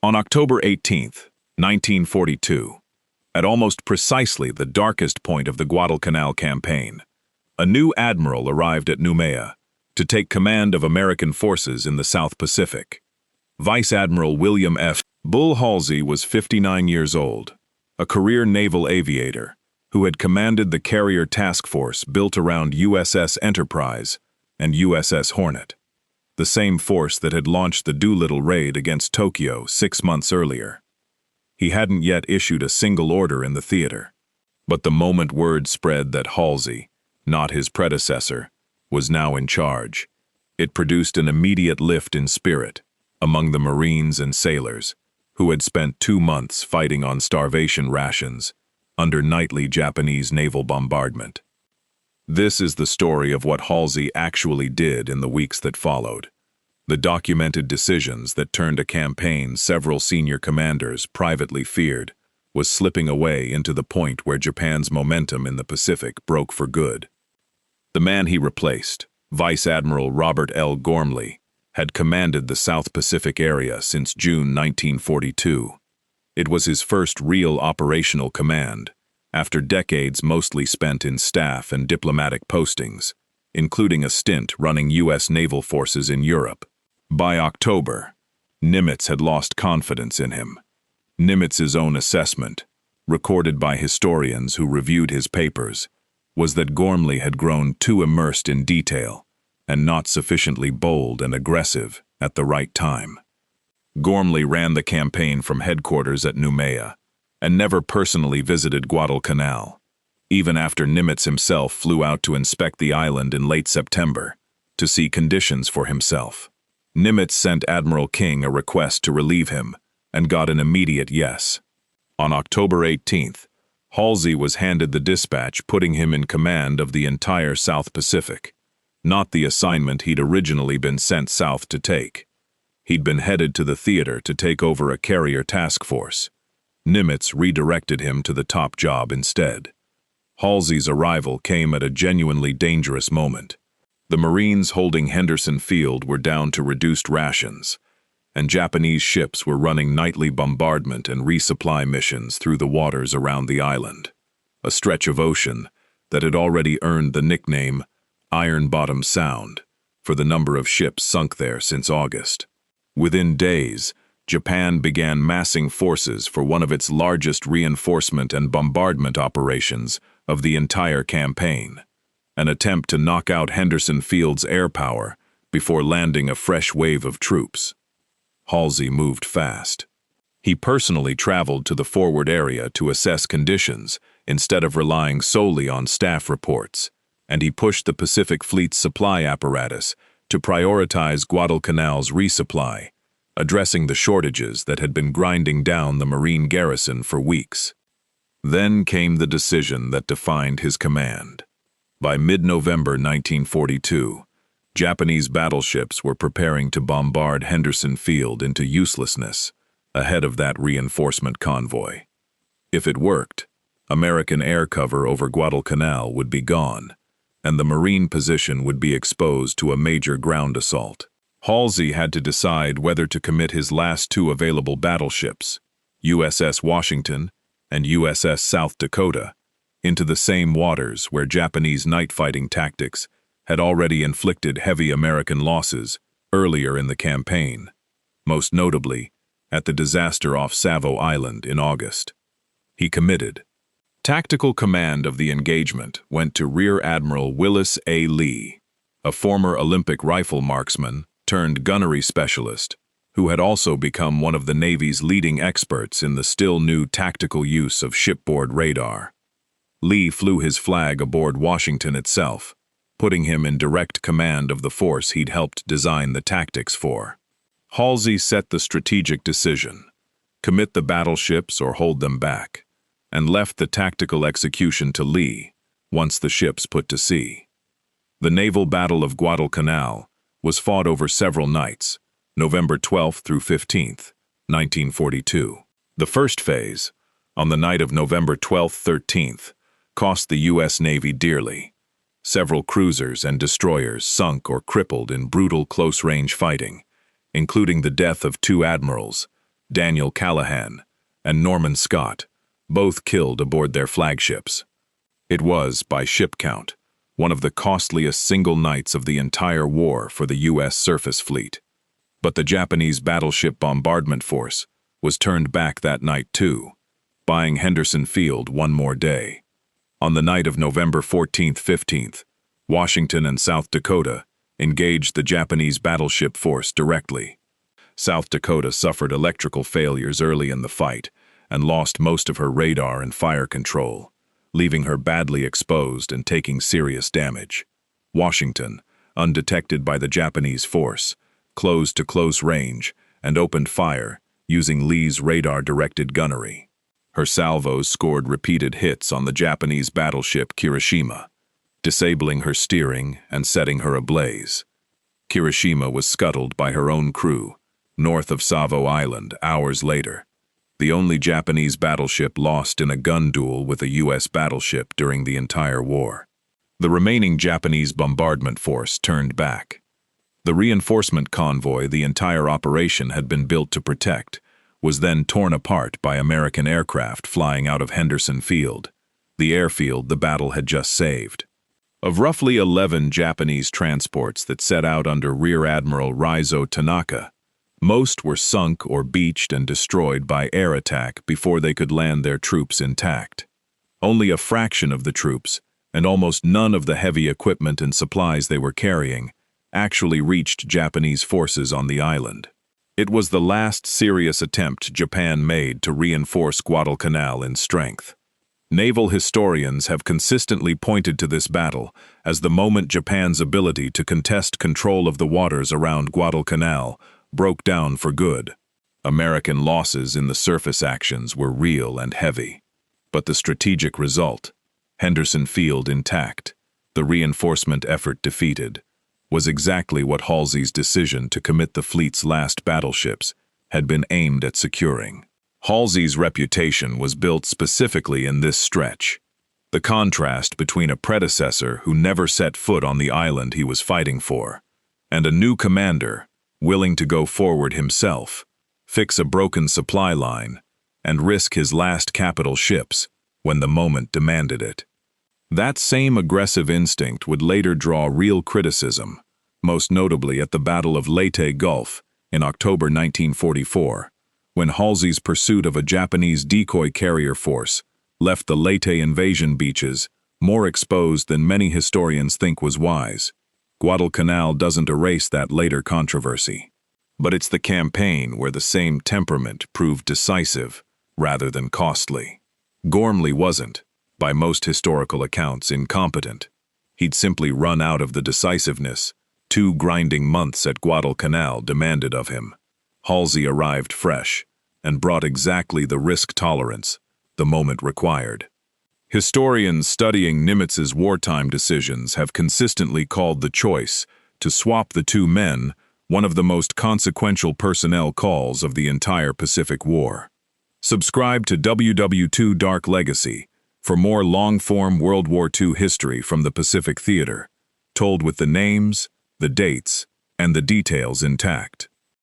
On October 18, 1942, at almost precisely the darkest point of the Guadalcanal Campaign, a new admiral arrived at Nouméa to take command of American forces in the South Pacific. Vice Admiral William F. Bull Halsey was 59 years old, a career naval aviator who had commanded the carrier task force built around USS Enterprise and USS Hornet, the same force that had launched the Doolittle raid against Tokyo 6 months earlier. He hadn't yet issued a single order in the theater, but the moment word spread that Halsey, not his predecessor, was now in charge, it produced an immediate lift in spirit among the Marines and sailors who had spent 2 months fighting on starvation rations under nightly Japanese naval bombardment. This is the story of what Halsey actually did in the weeks that followed, the documented decisions that turned a campaign several senior commanders privately feared was slipping away into the point where Japan's momentum in the Pacific broke for good. The man he replaced, Vice Admiral Robert L. Ghormley, had commanded the South Pacific area since June 1942. It was his first real operational command, after decades mostly spent in staff and diplomatic postings, including a stint running U.S. naval forces in Europe. By October, Nimitz had lost confidence in him. Nimitz's own assessment, recorded by historians who reviewed his papers, was that Gormley had grown too immersed in detail and not sufficiently bold and aggressive at the right time. Gormley ran the campaign from headquarters at Nouméa and never personally visited Guadalcanal, even after Nimitz himself flew out to inspect the island in late September to see conditions for himself. Nimitz sent Admiral King a request to relieve him and got an immediate yes. On October 18th, Halsey was handed the dispatch putting him in command of the entire South Pacific, not the assignment he'd originally been sent south to take. He'd been headed to the theater to take over a carrier task force. Nimitz redirected him to the top job instead. Halsey's arrival came at a genuinely dangerous moment. The Marines holding Henderson Field were down to reduced rations, and Japanese ships were running nightly bombardment and resupply missions through the waters around the island, a stretch of ocean that had already earned the nickname Iron Bottom Sound for the number of ships sunk there since August. Within days, Japan began massing forces for one of its largest reinforcement and bombardment operations of the entire campaign, an attempt to knock out Henderson Field's air power before landing a fresh wave of troops. Halsey moved fast. He personally traveled to the forward area to assess conditions instead of relying solely on staff reports, and he pushed the Pacific Fleet's supply apparatus to prioritize Guadalcanal's resupply, addressing the shortages that had been grinding down the Marine garrison for weeks. Then came the decision that defined his command. By mid-November 1942, Japanese battleships were preparing to bombard Henderson Field into uselessness ahead of that reinforcement convoy. If it worked, American air cover over Guadalcanal would be gone, and the Marine position would be exposed to a major ground assault. Halsey had to decide whether to commit his last 2 available battleships, USS Washington and USS South Dakota, into the same waters where Japanese night-fighting tactics had already inflicted heavy American losses earlier in the campaign, most notably at the disaster off Savo Island in August. He committed. Tactical command of the engagement went to Rear Admiral Willis A. Lee, a former Olympic rifle marksman turned gunnery specialist, who had also become one of the Navy's leading experts in the still-new tactical use of shipboard radar. Lee flew his flag aboard Washington itself, putting him in direct command of the force he'd helped design the tactics for. Halsey set the strategic decision: commit the battleships or hold them back, and left the tactical execution to Lee once the ships put to sea. The Naval Battle of Guadalcanal was fought over several nights, November 12th through 15th, 1942. The first phase, on the night of November 12th-13th, cost the U.S. Navy dearly. Several cruisers and destroyers sunk or crippled in brutal close-range fighting, including the death of 2 admirals, Daniel Callahan, and Norman Scott, both killed aboard their flagships. It was, by ship count, one of the costliest single nights of the entire war for the U.S. surface fleet. But the Japanese battleship bombardment force was turned back that night too, buying Henderson Field one more day. On the night of November 14th, 15th, Washington and South Dakota engaged the Japanese battleship force directly. South Dakota suffered electrical failures early in the fight and lost most of her radar and fire control, leaving her badly exposed and taking serious damage. Washington, undetected by the Japanese force, closed to close range and opened fire using Lee's radar-directed gunnery. Her salvos scored repeated hits on the Japanese battleship Kirishima, disabling her steering and setting her ablaze. Kirishima was scuttled by her own crew, north of Savo Island, hours later, the only Japanese battleship lost in a gun duel with a U.S. battleship during the entire war. The remaining Japanese bombardment force turned back. The reinforcement convoy the entire operation had been built to protect was then torn apart by American aircraft flying out of Henderson Field, the airfield the battle had just saved. Of roughly 11 Japanese transports that set out under Rear Admiral Raizo Tanaka, most were sunk or beached and destroyed by air attack before they could land their troops intact. Only a fraction of the troops, and almost none of the heavy equipment and supplies they were carrying, actually reached Japanese forces on the island. It was the last serious attempt Japan made to reinforce Guadalcanal in strength. Naval historians have consistently pointed to this battle as the moment Japan's ability to contest control of the waters around Guadalcanal broke down for good. American losses in the surface actions were real and heavy. But the strategic result, Henderson Field intact, the reinforcement effort defeated, was exactly what Halsey's decision to commit the fleet's last battleships had been aimed at securing. Halsey's reputation was built specifically in this stretch, the contrast between a predecessor who never set foot on the island he was fighting for, and a new commander willing to go forward himself, fix a broken supply line, and risk his last capital ships when the moment demanded it. That same aggressive instinct would later draw real criticism, most notably at the Battle of Leyte Gulf in October 1944, when Halsey's pursuit of a Japanese decoy carrier force left the Leyte invasion beaches more exposed than many historians think was wise. Guadalcanal doesn't erase that later controversy, but it's the campaign where the same temperament proved decisive rather than costly. Gormley wasn't, by most historical accounts, incompetent. He'd simply run out of the decisiveness 2 grinding months at Guadalcanal demanded of him. Halsey arrived fresh and brought exactly the risk tolerance the moment required. Historians studying Nimitz's wartime decisions have consistently called the choice to swap the 2 men one of the most consequential personnel calls of the entire Pacific War. Subscribe to WW2 Dark Legacy for more long-form World War II history from the Pacific Theater, told with the names, the dates, and the details intact.